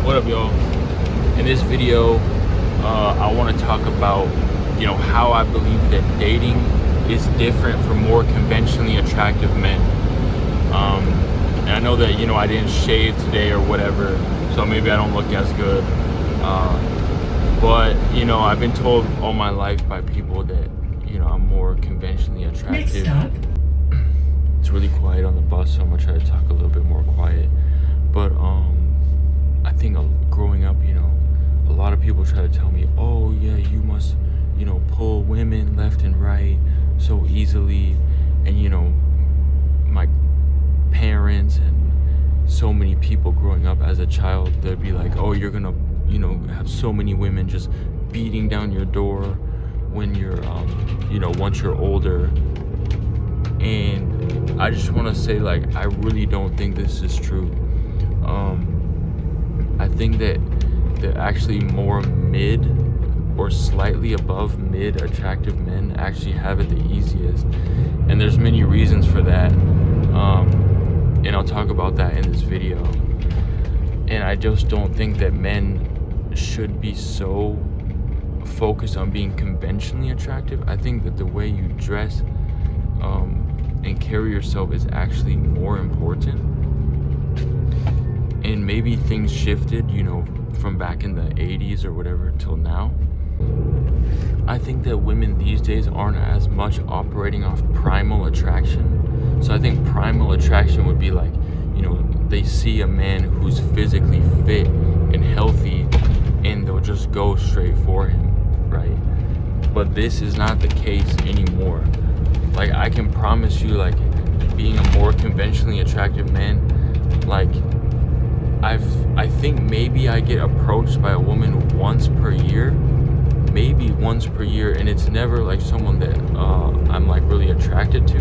What up, y'all? In this video, I want to talk about, how I believe that dating is different for more conventionally attractive men. And I know that, I didn't shave today or whatever, so maybe I don't look as good. But, I've been told all my life by people that, I'm more conventionally attractive. It's really quiet on the bus, so I'm gonna try to talk a little bit more quiet. But, I think growing up, a lot of people try to tell me, oh yeah, you must, pull women left and right so easily. And, my parents and so many people growing up as a child, they'd be like, oh, you're gonna, have so many women just beating down your door when you're, once you're older. And I just want to say, like, I really don't think this is true. I think that actually more mid or slightly above mid attractive men actually have it the easiest, and there's many reasons for that, and I'll talk about that in this video. And I just don't think that men should be so focused on being conventionally attractive. I think that the way you dress and carry yourself is actually more important. And maybe things shifted, from back in the 80s or whatever till now. I think that women these days aren't as much operating off primal attraction. So I think primal attraction would be like, they see a man who's physically fit and healthy and they'll just go straight for him, right? But this is not the case anymore. Like, I can promise you, like, being a more conventionally attractive man, like, I think maybe I get approached by a woman once per year, maybe once per year, and it's never like someone that I'm like really attracted to.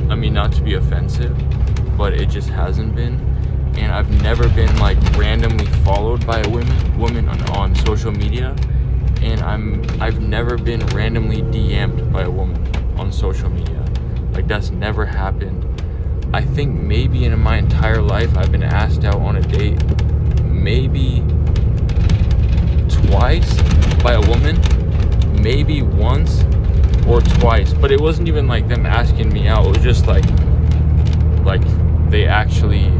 I mean, not to be offensive, but it just hasn't been. And I've never been like randomly followed by a woman on social media, and I've never been randomly DM'd by a woman on social media. Like, that's never happened. I think maybe in my entire life I've been asked out on a date maybe twice by a woman, maybe once or twice, but it wasn't even like them asking me out. It was just like they actually,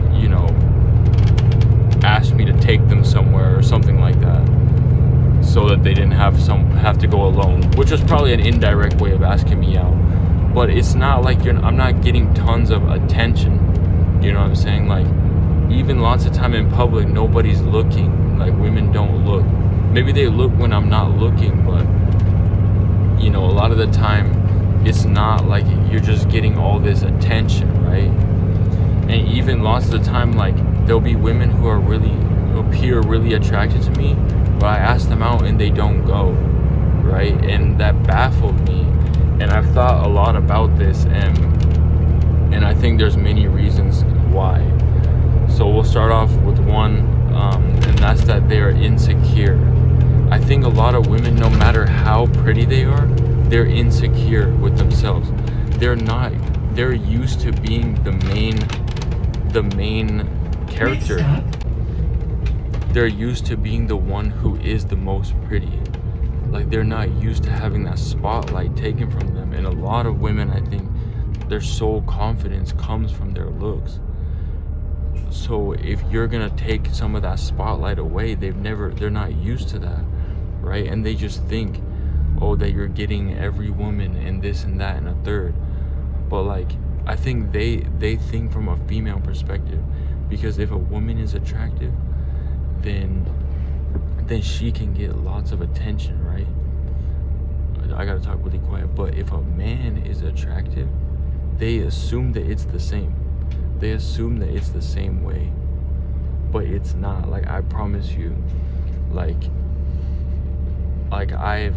asked me to take them somewhere or something like that, so that they didn't have to go alone, which was probably an indirect way of asking me out. But it's not like I'm not getting tons of attention. You know what I'm saying? Like, even lots of time in public, nobody's looking. Like, women don't look. Maybe they look when I'm not looking, but, a lot of the time, it's not like you're just getting all this attention, right? And even lots of the time, like, there'll be women who appear really attracted to me, but I ask them out and they don't go, right? And that baffled me. And I've thought a lot about this, and I think there's many reasons why. So we'll start off with one, and that's that they are insecure. I think a lot of women, no matter how pretty they are, they're insecure with themselves. They're used to being the main character. They're used to being the one who is the most pretty. Like, they're not used to having that spotlight taken from them. And a lot of women, I think, their sole confidence comes from their looks. So if you're gonna take some of that spotlight away, they're not used to that, right? And they just think, oh, that you're getting every woman and this and that and a third. But like, I think they think from a female perspective, because if a woman is attractive, then she can get lots of attention, right? I gotta talk really quiet. But if a man is attractive, they assume that it's the same. They assume that it's the same way, but it's not. Like, I promise you, like I've,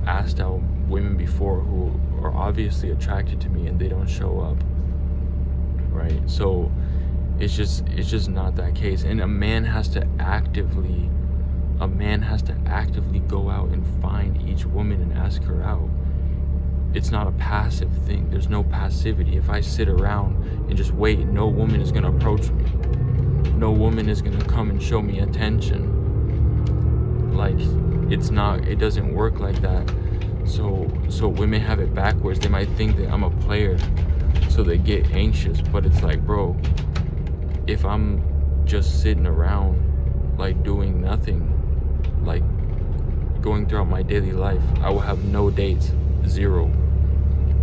asked out women before who are obviously attracted to me and they don't show up, right? So it's just not that case. And a man has to actively go out and find each woman and ask her out. It's not a passive thing. There's no passivity. If I sit around and just wait, no woman is gonna approach me. No woman is gonna come and show me attention. Like, it doesn't work like that. So women have it backwards. They might think that I'm a player, so they get anxious. But it's like, bro, if I'm just sitting around, like, doing nothing, like going throughout my daily life, I will have no dates, zero,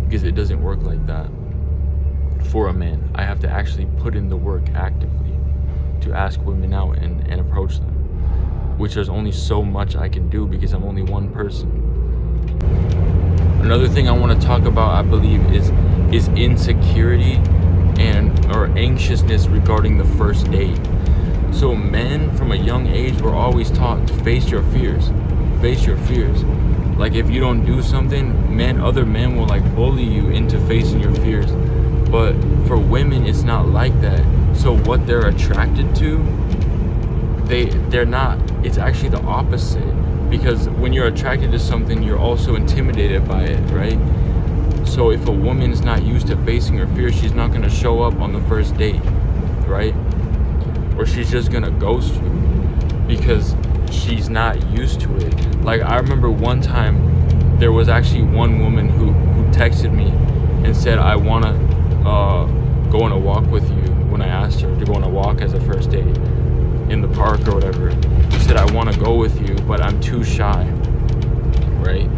because it doesn't work like that. For a man, I have to actually put in the work actively to ask women out and approach them, which there's only so much I can do because I'm only one person. Another thing I want to talk about, I believe, is insecurity or anxiousness regarding the first date. So men from a young age were always taught to face your fears. Face your fears. Like, if you don't do something, other men will like bully you into facing your fears. But for women, it's not like that. So what they're attracted to, they're not. It's actually the opposite. Because when you're attracted to something, you're also intimidated by it, right? So if a woman's not used to facing her fears, she's not gonna show up on the first date, right? Or she's just gonna ghost you because she's not used to it. Like, I remember one time there was actually one woman who texted me and said, I wanna go on a walk with you, when I asked her to go on a walk as a first date in the park or whatever. She said, I want to go with you, but I'm too shy, right?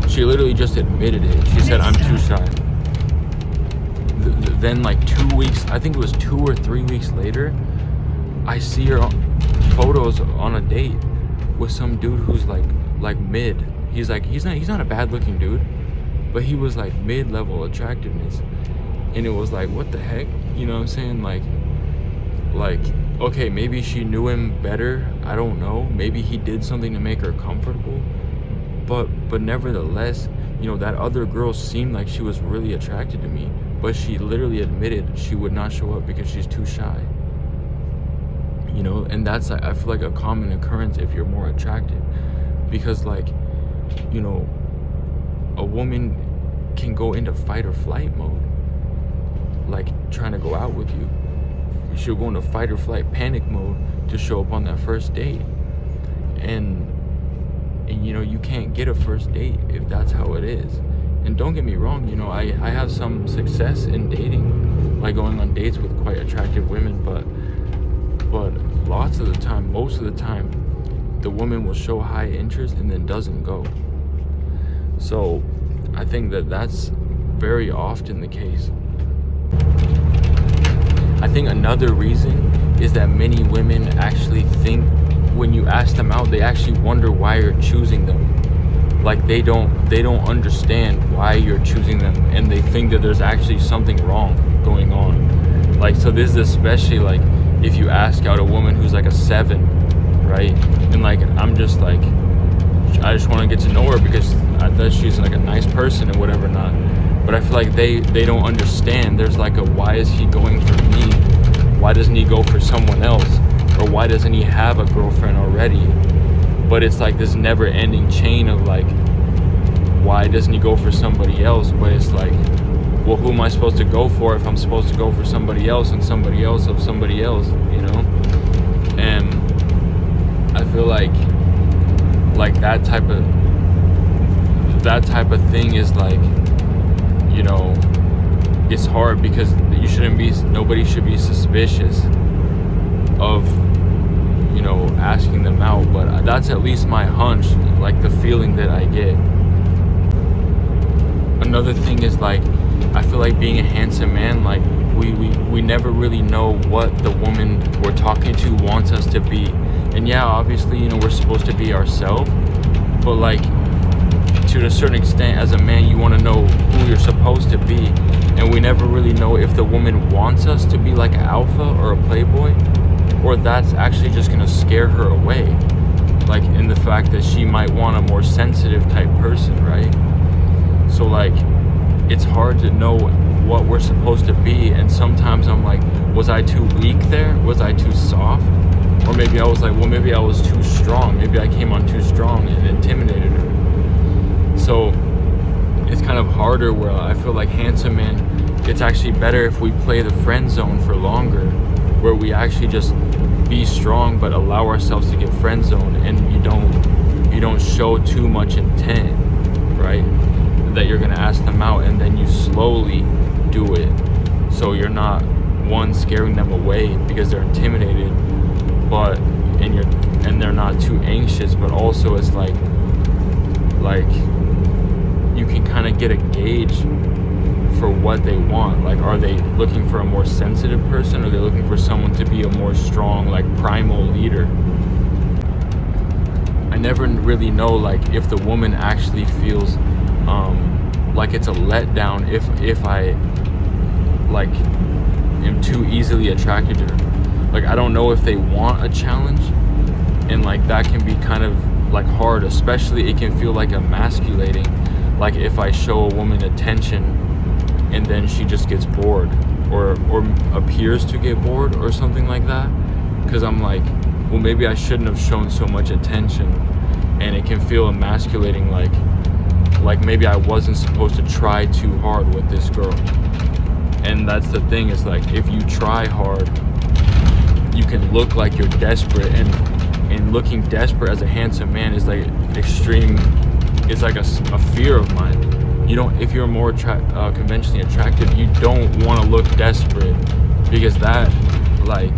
She literally just admitted it. She said, I'm too shy. Then like 2 weeks, I think it was 2 or 3 weeks later, I see her photos on a date with some dude who's like mid. He's not a bad looking dude, but he was like mid-level attractiveness. And it was like, what the heck? You know what I'm saying? Like, okay, maybe she knew him better. I don't know. Maybe he did something to make her comfortable. But nevertheless, you know, that other girl seemed like she was really attracted to me. But she literally admitted she would not show up because she's too shy. You know, and that's, I feel like, a common occurrence if you're more attractive. Because, like, you know, a woman can go into fight or flight mode, like trying to go out with you. She'll go into fight or flight panic mode to show up on that first date. And you know, you can't get a first date if that's how it is. And don't get me wrong, you know, I have some success in dating, like going on dates with quite attractive women, but lots of the time, most of the time, the woman will show high interest and then doesn't go. So I think that's very often the case. I think another reason is that many women actually think when you ask them out, they actually wonder why you're choosing them. Like, they don't understand why you're choosing them, and they think that there's actually something wrong going on. Like, so this is especially like if you ask out a woman who's like a 7, right? And like, I'm just like, I just want to get to know her because I thought she's like a nice person and whatever not. But I feel like they don't understand. There's like a, why is he going for me? Why doesn't he go for someone else? Or why doesn't he have a girlfriend already? But it's like this never ending chain of like, why doesn't he go for somebody else? But it's like, well, who am I supposed to go for if I'm supposed to go for somebody else and somebody else of somebody else, you know? And I feel like that type of thing is like, you know, it's hard because nobody should be suspicious of, you know, asking them out. But that's at least my hunch, like the feeling that I get. Another thing is like, I feel like being a handsome man, like we never really know what the woman we're talking to wants us to be. And yeah, obviously, you know, we're supposed to be ourselves, but like, to a certain extent, as a man, you want to know who you're supposed to be. And we never really know if the woman wants us to be like an alpha or a playboy, or that's actually just going to scare her away. Like, in the fact that she might want a more sensitive type person, right? So like, it's hard to know what we're supposed to be. And sometimes I'm like, was I too weak there? Was I too soft? Or maybe I was like, well, maybe I was too strong. Maybe I came on too strong and intimidated her. So it's kind of harder, where I feel like handsome man, it's actually better if we play the friend zone for longer where we actually just be strong but allow ourselves to get friend zoned, and you don't show too much intent, right? That you're gonna ask them out, and then you slowly do it, so you're not one scaring them away because they're intimidated, but and they're not too anxious, but also it's like you can kind of get a gauge for what they want. Like, are they looking for a more sensitive person, or are they looking for someone to be a more strong, like, primal leader? I never really know, like, if the woman actually feels like it's a letdown if I, like, am too easily attracted to her. Like, I don't know if they want a challenge, and like that can be kind of like hard, especially it can feel like emasculating, like if I show a woman attention and then she just gets bored or appears to get bored or something like that, because I'm like, well, maybe I shouldn't have shown so much attention, and it can feel emasculating, like maybe I wasn't supposed to try too hard with this girl. And that's the thing, is like, if you try hard, you can look like you're desperate, and looking desperate as a handsome man is like extreme. It's like a fear of mine. You don't, if you're more conventionally attractive, you don't want to look desperate, because that's like,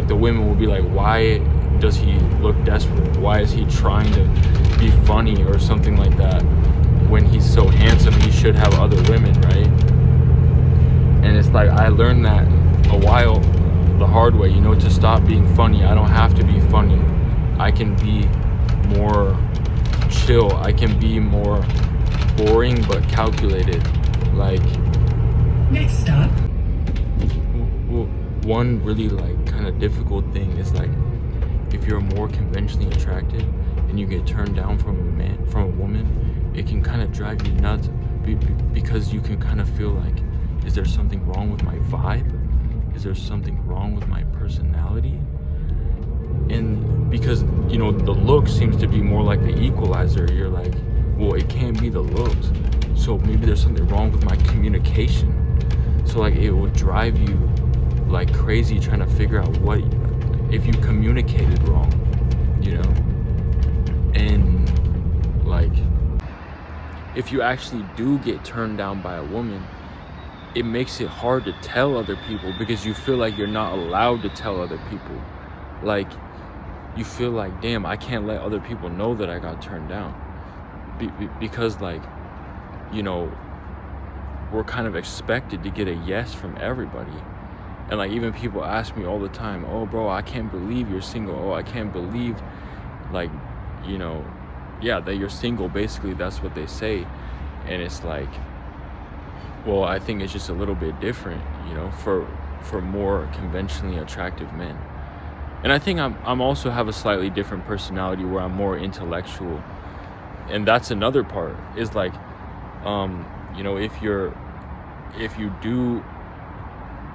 the women will be like, why does he look desperate? Why is he trying to be funny or something like that? When he's so handsome, he should have other women, right? And it's like, I learned that the hard way, to stop being funny. I don't have to be funny. I can be more chill. I can be more boring but calculated. Like, next stop. One really like kind of difficult thing is like, if you're more conventionally attracted and you get turned down from a woman, it can kind of drive you nuts, because you can kind of feel like, is there something wrong with my vibe? Is there something wrong with my personality? And because, the look seems to be more like the equalizer, you're like, well, it can't be the looks, so maybe there's something wrong with my communication. So like, it will drive you like crazy trying to figure out what, if you communicated wrong, and like, if you actually do get turned down by a woman, it makes it hard to tell other people, because you feel like you're not allowed to tell other people. Like, you feel like, damn, I can't let other people know that I got turned down, because like, we're kind of expected to get a yes from everybody. And like, even people ask me all the time, oh bro, I can't believe you're single. Oh, I can't believe, like, yeah, that you're single. Basically, that's what they say. And it's like, well, I think it's just a little bit different, for more conventionally attractive men. And I think I'm also have a slightly different personality, where I'm more intellectual. And that's another part, is like, if you do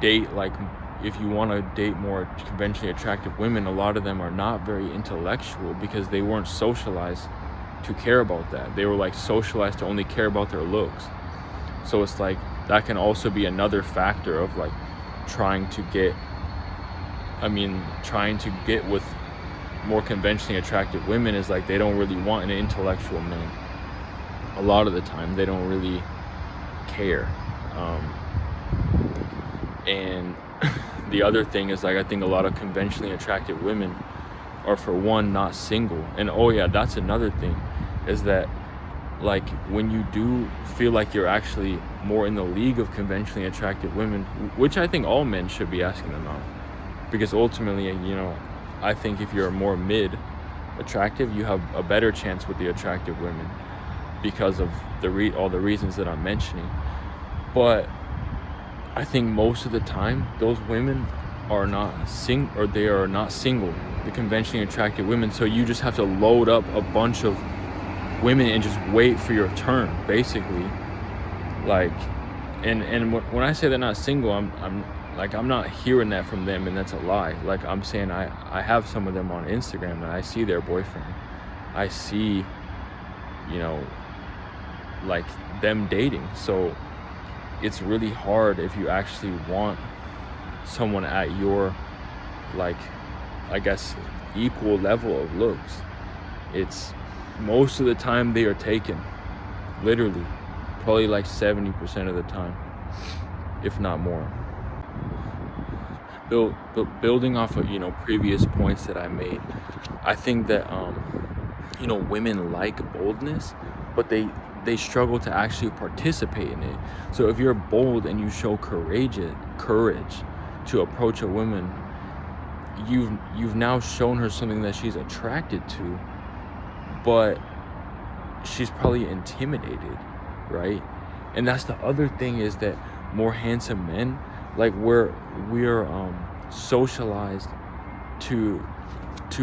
date, like, if you want to date more conventionally attractive women, a lot of them are not very intellectual, because they weren't socialized to care about that. They were like socialized to only care about their looks. So it's like, that can also be another factor of like trying to get with more conventionally attractive women, is like, they don't really want an intellectual man. A lot of the time they don't really care. And the other thing is, like, I think a lot of conventionally attractive women are, for one, not single. And oh yeah, that's another thing, is that like, when you do feel like you're actually more in the league of conventionally attractive women, which I think all men should be asking them out, because ultimately, I think if you're more mid attractive, you have a better chance with the attractive women, because of all the reasons that I'm mentioning. But I think most of the time, those women are not they are not single, the conventionally attractive women. So you just have to load up a bunch of women and just wait for your turn, basically. Like, and when I say they're not single, I'm not hearing that from them, and that's a lie. Like, I'm saying I have some of them on Instagram, and I see their boyfriend. I see, like, them dating. So it's really hard if you actually want someone at your, like, I guess, equal level of looks, it's most of the time they are taken, literally, probably like 70% of the time, if not more. Building off of, previous points that I made, I think that women like boldness, but they struggle to actually participate in it. So if you're bold and you show courage to approach a woman, you've now shown her something that she's attracted to, but she's probably intimidated, right? And that's the other thing, is that more handsome men, like, we're socialized to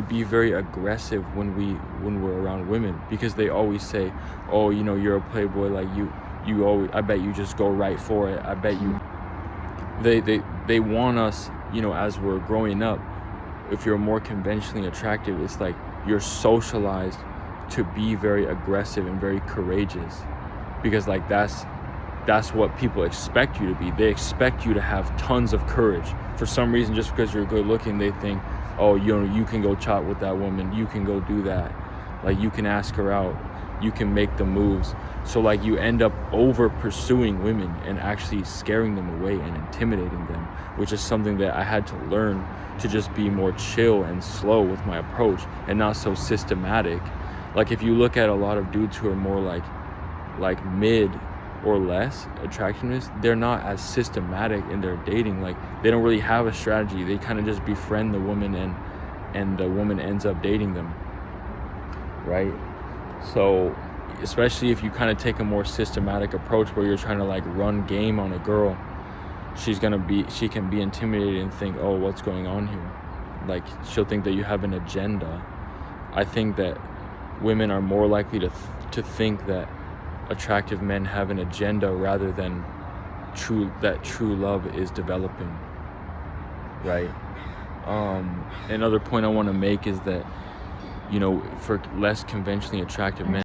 be very aggressive when we're around women, because they always say, oh, you're a playboy, like you always, I bet you just go right for it, I bet you. They want us, as we're growing up, if you're more conventionally attractive, it's like you're socialized to be very aggressive and very courageous, because like that's what people expect you to be. They expect you to have tons of courage. For some reason, just because you're good looking, they think, oh, you can go chat with that woman, you can go do that, like you can ask her out, you can make the moves. So like you end up over pursuing women and actually scaring them away and intimidating them, which is something that I had to learn to just be more chill and slow with my approach and not so systematic. Like if you look at a lot of dudes who are more like mid or less attractiveness, they're not as systematic in their dating. Like they don't really have a strategy. They kind of just befriend the woman and the woman ends up dating them, right? So especially if you kind of take a more systematic approach where you're trying to like run game on a girl, she can be intimidated and think, oh, what's going on here? Like she'll think that you have an agenda. I think that women are more likely to think that attractive men have an agenda rather than true love is developing, right? Another point I want to make is that, for less conventionally attractive men,